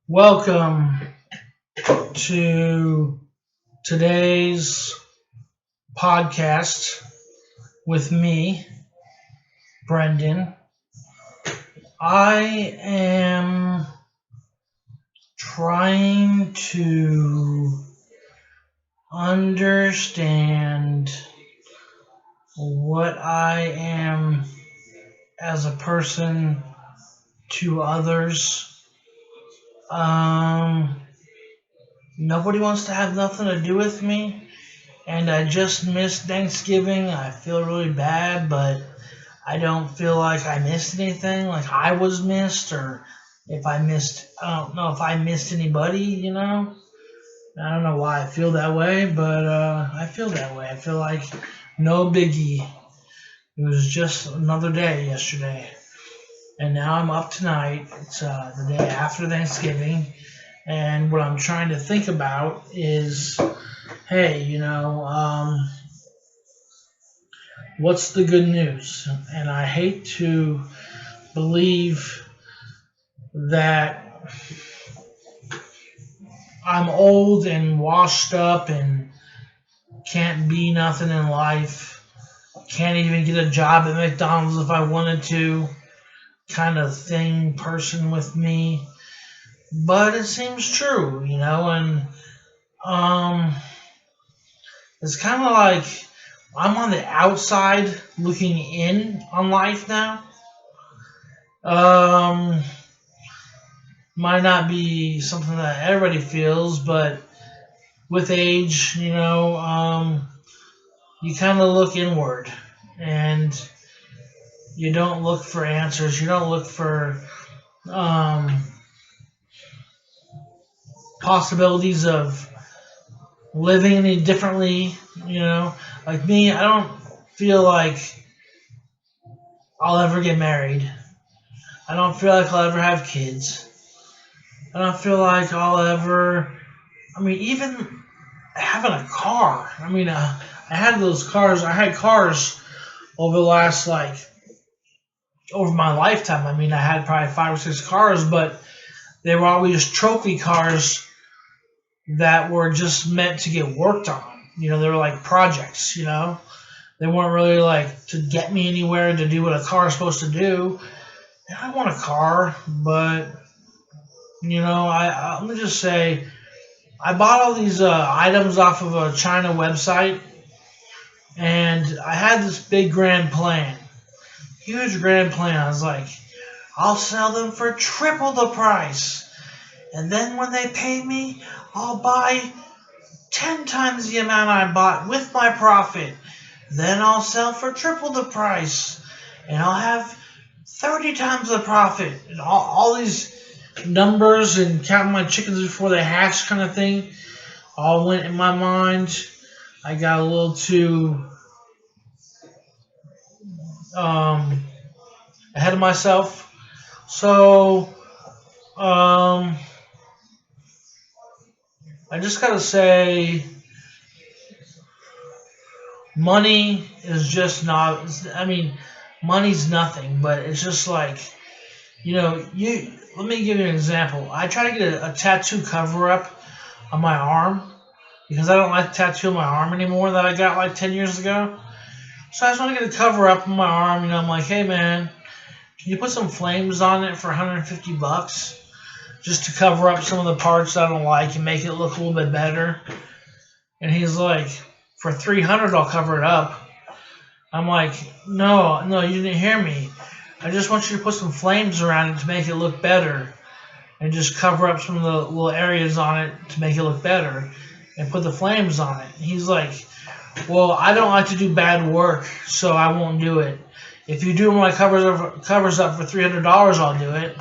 Welcome to today's podcast with me, Brendan. I am trying to understand what I am as a person to others. Um, Nobody wants to have nothing to do with me, and I just missed Thanksgiving. I feel really bad, but I don't feel like I missed anything, like I was missed, or if I missed, I don't know if I missed anybody. I don't know why I feel that way, but I feel that way. I feel like no biggie. It was just another day yesterday. And now I'm up tonight. It's the day after Thanksgiving. And what I'm trying to think about is, hey, what's the good news? And I hate to believe that I'm old and washed up and can't be nothing in life, can't even get a job at McDonald's if I wanted to, kind of thing, person with me. But it seems true, and um, it's kind of like I'm on the outside looking in on life now. Um, might not be something that everybody feels, but with age, you kind of look inward and you don't look for answers. You don't look for um, possibilities of living any differently. Like me, I don't feel like I'll ever get married. I don't feel like I'll ever have kids. I don't feel like I'll ever. I mean, even having a car. I had those cars. I had cars over the last over my lifetime. I had probably 5 or 6 cars, but they were always trophy cars that were just meant to get worked on. They were like projects. They weren't really like to get me anywhere to do what a car is supposed to do. And I want a car, but let me just say, I bought all these items off of a China website, and I had this big grand plan, huge grand plan. I was like, I'll sell them for triple the price. And then when they pay me, I'll buy 10 times the amount I bought with my profit. Then I'll sell for triple the price. And I'll have 30 times the profit. And all these numbers and counting my chickens before they hatch kind of thing all went in my mind. I got a little too ahead of myself. So, I just gotta say, money is just not. Money's nothing, but it's just like, you. Let me give you an example. I try to get a tattoo cover up on my arm because I don't like the tattoo on my arm anymore that I got like 10 years ago. So I just want to get a cover up on my arm. I'm like, hey man, can you put some flames on it for 150 bucks? Just to cover up some of the parts I don't like and make it look a little bit better. And he's like, for 300 I'll cover it up. I'm like, no, you didn't hear me. I just want you to put some flames around it to make it look better. And just cover up some of the little areas on it to make it look better. And put the flames on it. He's like, well, I don't like to do bad work, so I won't do it. If you do my covers up for $300, I'll do it.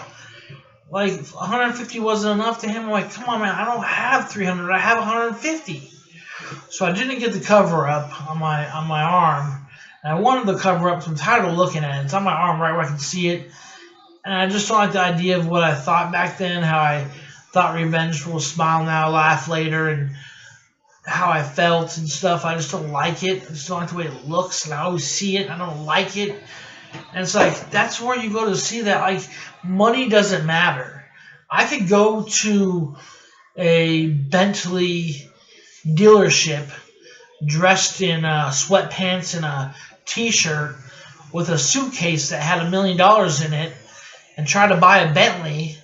Like 150 wasn't enough to him. I'm like, come on, man, I don't have 300. I have 150. So I didn't get the cover up on my arm. And I wanted the cover up, so I'm tired of looking at it. It's on my arm right where I can see it. And I just don't like the idea of what I thought back then, how I thought revenge will smile now, laugh later, and how I felt and stuff. I just don't like it. I just don't like the way it looks, and I always see it. I don't like it. And it's like, that's where you go to see that. Like, money doesn't matter. I could go to a Bentley dealership dressed in sweatpants and a t-shirt with a suitcase that had $1 million in it and try to buy a Bentley,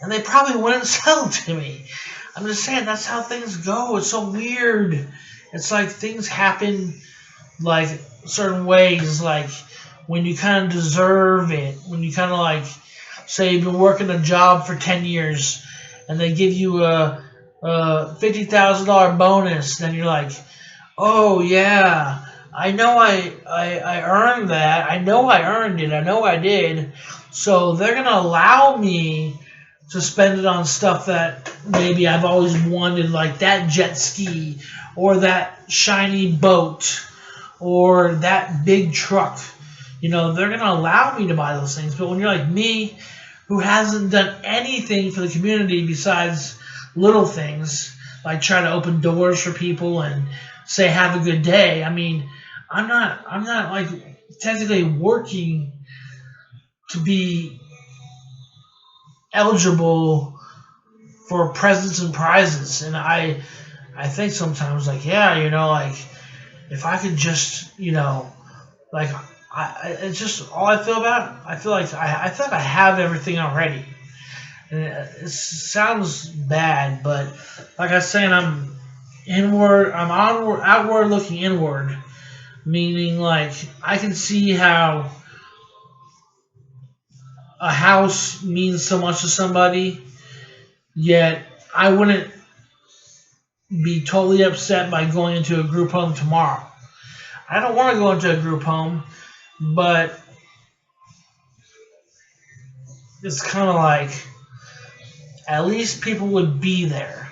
and they probably wouldn't sell it to me. I'm just saying that's how things go. It's so weird. It's like things happen like certain ways, like when you kind of deserve it, when you kind of like say you've been working a job for 10 years and they give you a $50,000 bonus, then you're like, oh yeah, I know I earned that. I know I earned it. I know I did. So they're going to allow me to spend it on stuff that maybe I've always wanted, like that jet ski or that shiny boat or that big truck. You know, they're going to allow me to buy those things. But when you're like me, who hasn't done anything for the community besides little things, like try to open doors for people and say have a good day. I mean, I'm not like technically working to be eligible for presents and prizes. And I think sometimes like, yeah, you know, like if I could just, you know, like it's just all I feel about. I feel like I have everything already. And it sounds bad, but like I was saying, I'm inward. I'm onward, outward looking inward, meaning like I can see how a house means so much to somebody, yet I wouldn't be totally upset by going into a group home tomorrow. I don't want to go into a group home, but it's kind of like at least people would be there.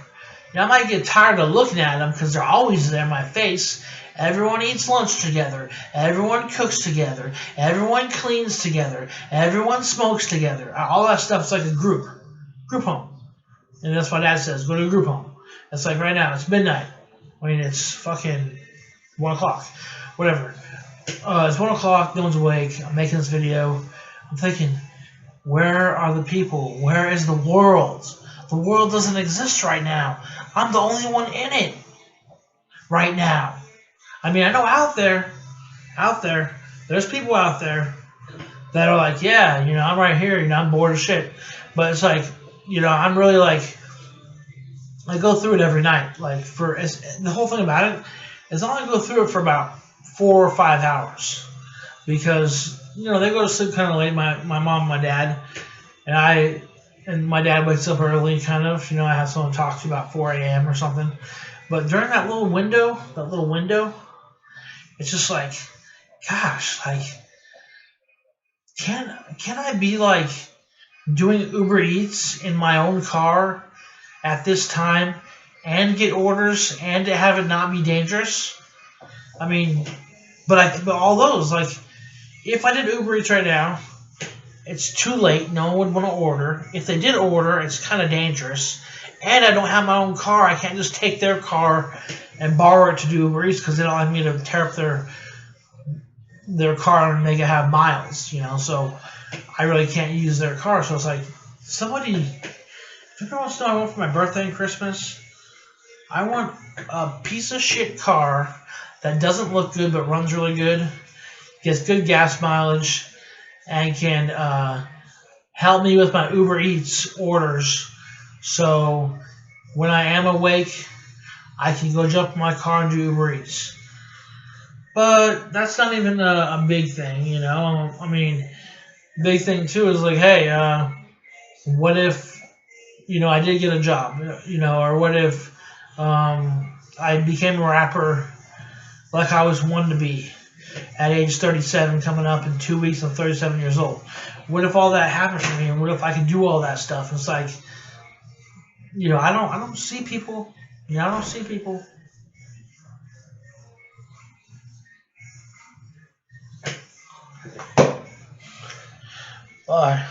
Now, I might get tired of looking at them because they're always there in my face. Everyone eats lunch together. Everyone cooks together. Everyone cleans together. Everyone smokes together. All that stuff's like a group home. And that's what Dad says. Go to a group home. It's like right now. It's midnight. I mean, it's fucking 1 o'clock. Whatever. It's 1 o'clock. No one's awake. I'm making this video. I'm thinking, where are the people? Where is the world? The world doesn't exist right now. I'm the only one in it right now. I mean, I know out there, there's people out there that are like, yeah, you know, I'm right here, you know, I'm bored as shit. But it's like, you know, I'm really like, I go through it every night. Like, the whole thing about it is I only go through it for about 4 or 5 hours. Because, you know, they go to sleep kind of late, my mom and my dad. And my dad wakes up early, kind of. You know, I have someone talk to about 4 a.m. or something. But during that little window, it's just like, gosh, like, can I be like doing Uber Eats in my own car at this time and get orders and to have it not be dangerous? I mean, but all those, like, if I did Uber Eats right now, it's too late. No one would want to order. If they did order, it's kind of dangerous. And I don't have my own car. I can't just take their car and borrow it to do Uber Eats because they don't like me to tear up their car and make it have miles, you know. So I really can't use their car. So it's like, somebody, if anyone wants to know what I want for my birthday and Christmas, I want a piece of shit car that doesn't look good but runs really good, gets good gas mileage, and can help me with my Uber Eats orders. So when I am awake, I can go jump in my car and do Uber Eats. But that's not even a big thing, you know. I mean, big thing too is like, hey, what if, you know, I did get a job, you know, or what if I became a rapper like I always wanted to be at age 37, coming up in 2 weeks. I'm 37 years old. What if all that happened for me, and what if I could do all that stuff? It's like, you know, I don't see people. You know, I don't see people. Bye.